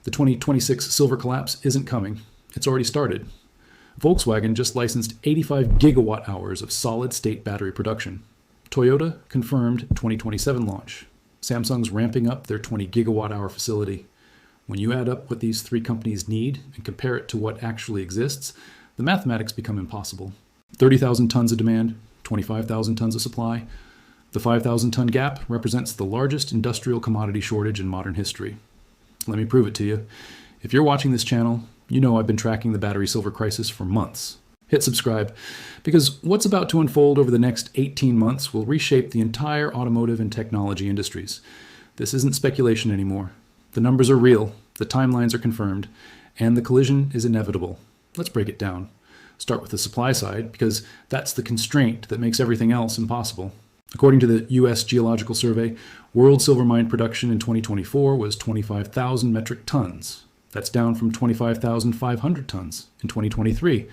The 2026 silver collapse isn't coming. It's already started. Volkswagen just licensed 85 gigawatt hours of solid-state battery production. Toyota confirmed 2027 launch. Samsung's ramping up their 20 gigawatt hour facility. When you add up what these three companies need and compare it to what actually exists, the mathematics become impossible. 30,000 tons of demand, 25,000 tons of supply. The 5,000-ton gap represents the largest industrial commodity shortage in modern history. Let me prove it to you. If you're watching this channel, you know I've been tracking the battery silver crisis for months. Hit subscribe, because what's about to unfold over the next 18 months will reshape the entire automotive and technology industries. This isn't speculation anymore. The numbers are real, the timelines are confirmed, and the collision is inevitable. Let's break it down. Start with the supply side, because that's the constraint that makes everything else impossible. According to the U.S. Geological Survey, world silver mine production in 2024 was 25,000 metric tons. That's down from 25,500 tons in 2023.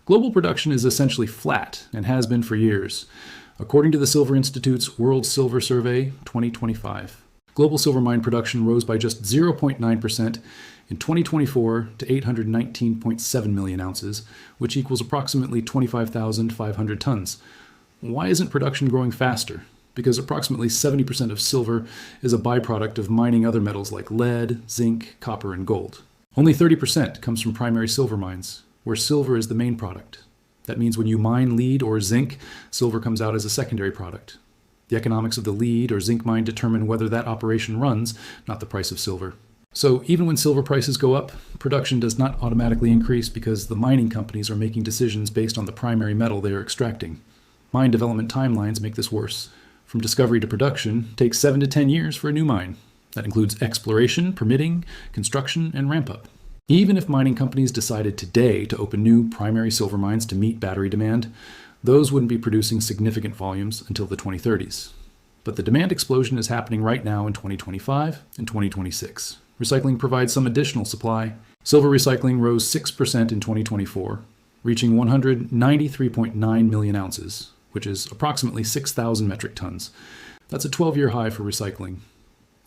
Global production is essentially flat and has been for years. According to the Silver Institute's World Silver Survey 2025, global silver mine production rose by just 0.9% in 2024 to 819.7 million ounces, which equals approximately 25,500 tons. Why isn't production growing faster? Because approximately 70% of silver is a byproduct of mining other metals like lead, zinc, copper, and gold. Only 30% comes from primary silver mines, where silver is the main product. That means when you mine lead or zinc, silver comes out as a secondary product. The economics of the lead or zinc mine determine whether that operation runs, not the price of silver. So even when silver prices go up, production does not automatically increase because the mining companies are making decisions based on the primary metal they are extracting. Mine development timelines make this worse. From discovery to production takes 7 to 10 years for a new mine. That includes exploration, permitting, construction, and ramp-up. Even if mining companies decided today to open new primary silver mines to meet battery demand, those wouldn't be producing significant volumes until the 2030s. But the demand explosion is happening right now in 2025 and 2026. Recycling provides some additional supply. Silver recycling rose 6% in 2024, reaching 193.9 million ounces, which is approximately 6,000 metric tons. That's a 12-year high for recycling.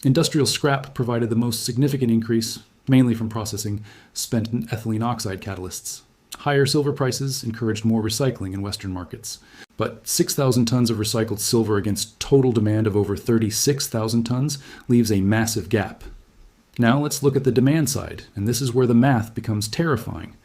Industrial scrap provided the most significant increase, mainly from processing spent ethylene oxide catalysts. Higher silver prices encouraged more recycling in Western markets. But 6,000 tons of recycled silver against total demand of over 36,000 tons leaves a massive gap. Now let's look at the demand side, and this is where the math becomes terrifying.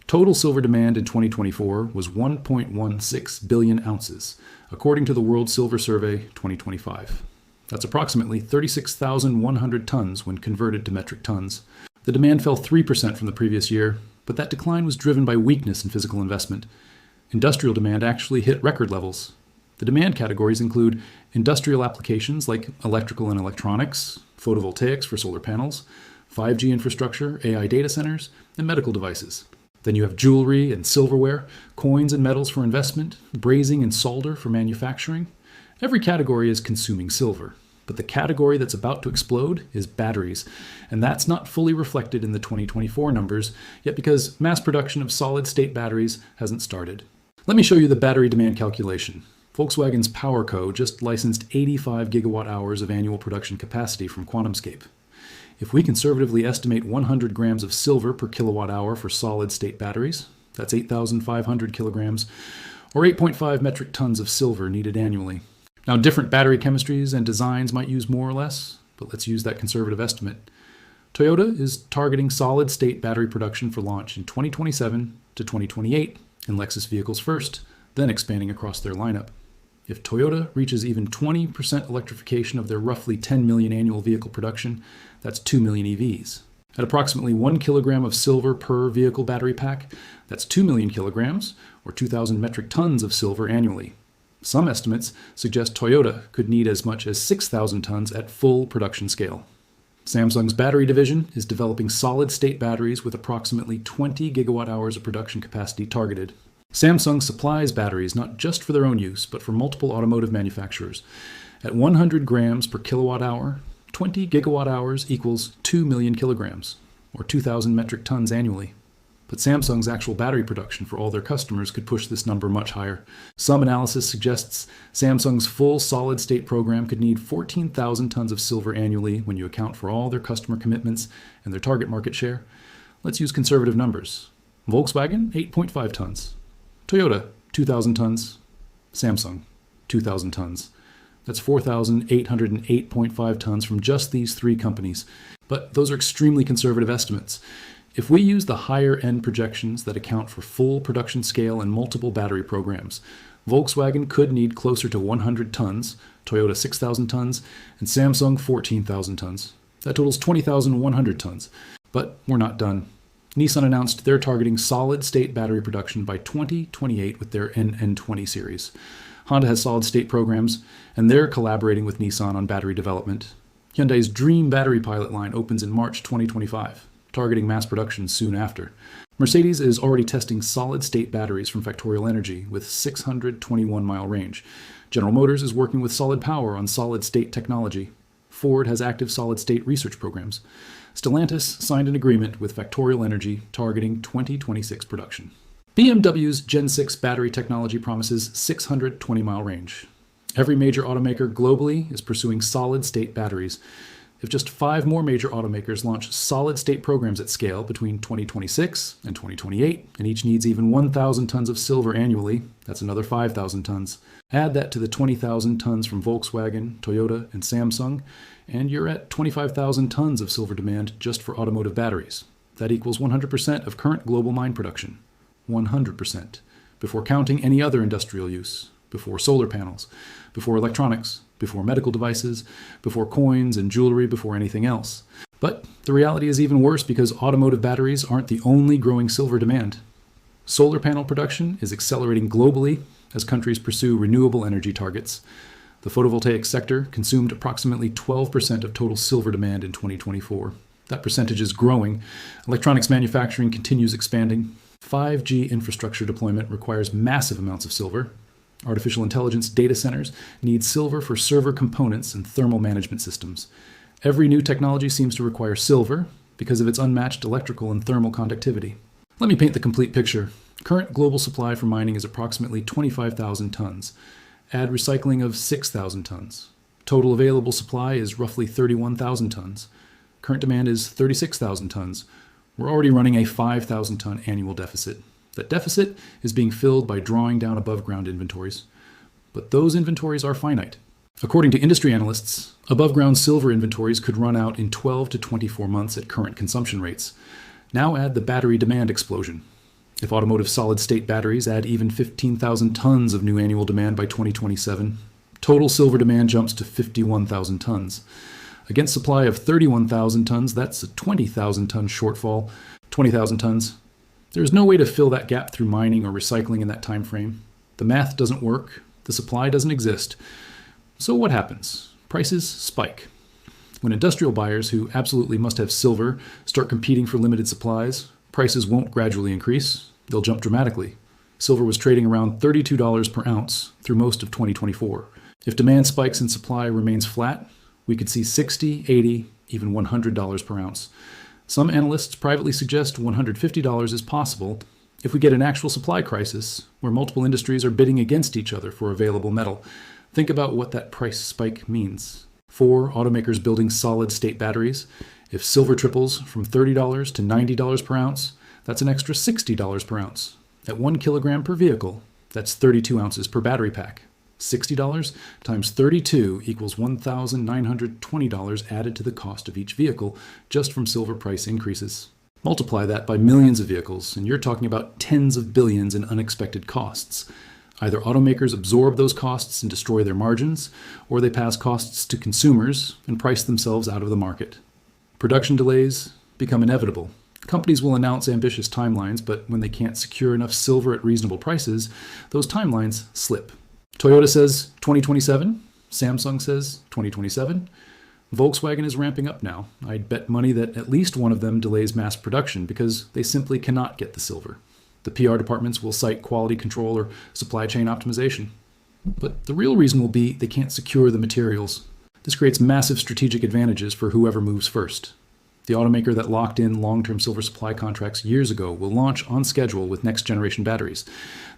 Total silver demand in 2024 was 1.16 billion ounces, according to the World Silver Survey 2025. That's approximately 36,100 tons when converted to metric tons. The demand fell 3% from the previous year, but that decline was driven by weakness in physical investment. Industrial demand actually hit record levels. The demand categories include industrial applications like electrical and electronics, photovoltaics for solar panels, 5G infrastructure, AI data centers, and medical devices. Then you have jewelry and silverware, coins and metals for investment, brazing and solder for manufacturing. Every category is consuming silver, but the category that's about to explode is batteries, and that's not fully reflected in the 2024 numbers yet because mass production of solid-state batteries hasn't started. Let me show you the battery demand calculation. Volkswagen's PowerCo just licensed 85 gigawatt hours of annual production capacity from QuantumScape. If we conservatively estimate 100 grams of silver per kilowatt hour for solid-state batteries, that's 8,500 kilograms, or 8.5 metric tons of silver needed annually. Now, different battery chemistries and designs might use more or less, but let's use that conservative estimate. Toyota is targeting solid-state battery production for launch in 2027 to 2028 in Lexus vehicles first, then expanding across their lineup. If Toyota reaches even 20% electrification of their roughly 10 million annual vehicle production, that's 2 million EVs. At approximately 1 kilogram of silver per vehicle battery pack, that's 2 million kilograms, or 2,000 metric tons of silver annually. Some estimates suggest Toyota could need as much as 6,000 tons at full production scale. Samsung's battery division is developing solid-state batteries with approximately 20 gigawatt hours of production capacity targeted. Samsung supplies batteries not just for their own use, but for multiple automotive manufacturers. At 100 grams per kilowatt hour, 20 gigawatt hours equals 2 million kilograms, or 2,000 metric tons annually. But Samsung's actual battery production for all their customers could push this number much higher. Some analysis suggests Samsung's full solid-state program could need 14,000 tons of silver annually when you account for all their customer commitments and their target market share. Let's use conservative numbers. Volkswagen, 8.5 tons. Toyota, 2,000 tons. Samsung, 2,000 tons. That's 4,808.5 tons from just these three companies. But those are extremely conservative estimates. If we use the higher end projections that account for full production scale and multiple battery programs, Volkswagen could need closer to 100 tons, Toyota 6,000 tons, and Samsung 14,000 tons. That totals 20,100 tons. But we're not done. Nissan announced they're targeting solid-state battery production by 2028 with their NN20 series. Honda has solid-state programs, and they're collaborating with Nissan on battery development. Hyundai's Dream battery pilot line opens in March 2025, targeting mass production soon after. Mercedes is already testing solid-state batteries from Factorial Energy with 621-mile range. General Motors is working with Solid Power on solid-state technology. Ford has active solid-state research programs. Stellantis signed an agreement with Factorial Energy targeting 2026 production. BMW's Gen 6 battery technology promises 620-mile range. Every major automaker globally is pursuing solid-state batteries. If just 5 more major automakers launch solid-state programs at scale between 2026 and 2028, and each needs even 1,000 tons of silver annually, that's another 5,000 tons. Add that to the 20,000 tons from Volkswagen, Toyota, and Samsung, and you're at 25,000 tons of silver demand just for automotive batteries. That equals 100% of current global mine production. 100%. Before counting any other industrial use, before solar panels, before electronics, before medical devices, before coins and jewelry, before anything else. But the reality is even worse because automotive batteries aren't the only growing silver demand. Solar panel production is accelerating globally as countries pursue renewable energy targets. The photovoltaic sector consumed approximately 12% of total silver demand in 2024. That percentage is growing. Electronics manufacturing continues expanding. 5G infrastructure deployment requires massive amounts of silver. Artificial intelligence data centers need silver for server components and thermal management systems. Every new technology seems to require silver because of its unmatched electrical and thermal conductivity. Let me paint the complete picture. Current global supply for mining is approximately 25,000 tons. Add recycling of 6,000 tons. Total available supply is roughly 31,000 tons. Current demand is 36,000 tons. We're already running a 5,000 ton annual deficit. That deficit is being filled by drawing down above ground inventories. But those inventories are finite. According to industry analysts, above ground silver inventories could run out in 12 to 24 months at current consumption rates. Now add the battery demand explosion. If automotive solid-state batteries add even 15,000 tons of new annual demand by 2027, total silver demand jumps to 51,000 tons. Against supply of 31,000 tons, that's a 20,000 ton shortfall. 20,000 tons. There's no way to fill that gap through mining or recycling in that time frame. The math doesn't work. The supply doesn't exist. So what happens? Prices spike. When industrial buyers who absolutely must have silver start competing for limited supplies, prices won't gradually increase. They'll jump dramatically. Silver was trading around $32 per ounce through most of 2024. If demand spikes and supply remains flat, we could see $60, $80, even $100 per ounce. Some analysts privately suggest $150 is possible if we get an actual supply crisis where multiple industries are bidding against each other for available metal. Think about what that price spike means. For automakers building solid-state batteries, if silver triples from $30 to $90 per ounce, that's an extra $60 per ounce. At 1 kilogram per vehicle, that's 32 ounces per battery pack. $60 times 32 equals $1,920 added to the cost of each vehicle just from silver price increases. Multiply that by millions of vehicles, and you're talking about tens of billions in unexpected costs. Either automakers absorb those costs and destroy their margins, or they pass costs to consumers and price themselves out of the market. Production delays become inevitable. Companies will announce ambitious timelines, but when they can't secure enough silver at reasonable prices, those timelines slip. Toyota says 2027, Samsung says 2027. Volkswagen is ramping up now. I'd bet money that at least one of them delays mass production because they simply cannot get the silver. The PR departments will cite quality control or supply chain optimization. But the real reason will be they can't secure the materials. This creates massive strategic advantages for whoever moves first. The automaker that locked in long-term silver supply contracts years ago will launch on schedule with next-generation batteries.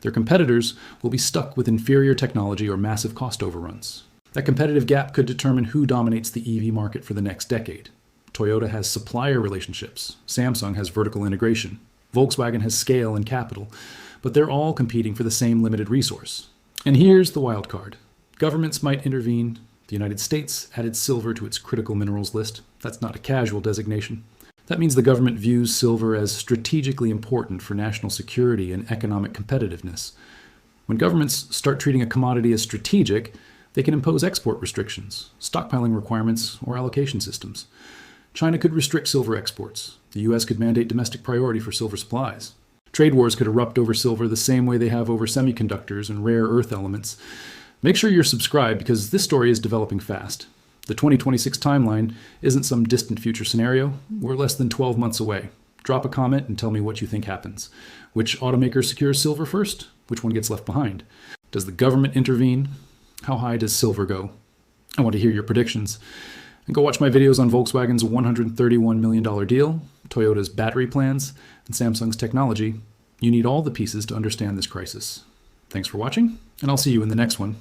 Their competitors will be stuck with inferior technology or massive cost overruns. That competitive gap could determine who dominates the EV market for the next decade. Toyota has supplier relationships. Samsung has vertical integration. Volkswagen has scale and capital. But they're all competing for the same limited resource. And here's the wild card. Governments might intervene. The United States added silver to its critical minerals list. That's not a casual designation. That means the government views silver as strategically important for national security and economic competitiveness. When governments start treating a commodity as strategic, they can impose export restrictions, stockpiling requirements, or allocation systems. China could restrict silver exports. The US could mandate domestic priority for silver supplies. Trade wars could erupt over silver the same way they have over semiconductors and rare earth elements. Make sure you're subscribed because this story is developing fast. The 2026 timeline isn't some distant future scenario. We're less than 12 months away. Drop a comment and tell me what you think happens. Which automaker secures silver first? Which one gets left behind? Does the government intervene? How high does silver go? I want to hear your predictions. And go watch my videos on Volkswagen's $131 million deal, Toyota's battery plans, and Samsung's technology. You need all the pieces to understand this crisis. Thanks for watching, and I'll see you in the next one.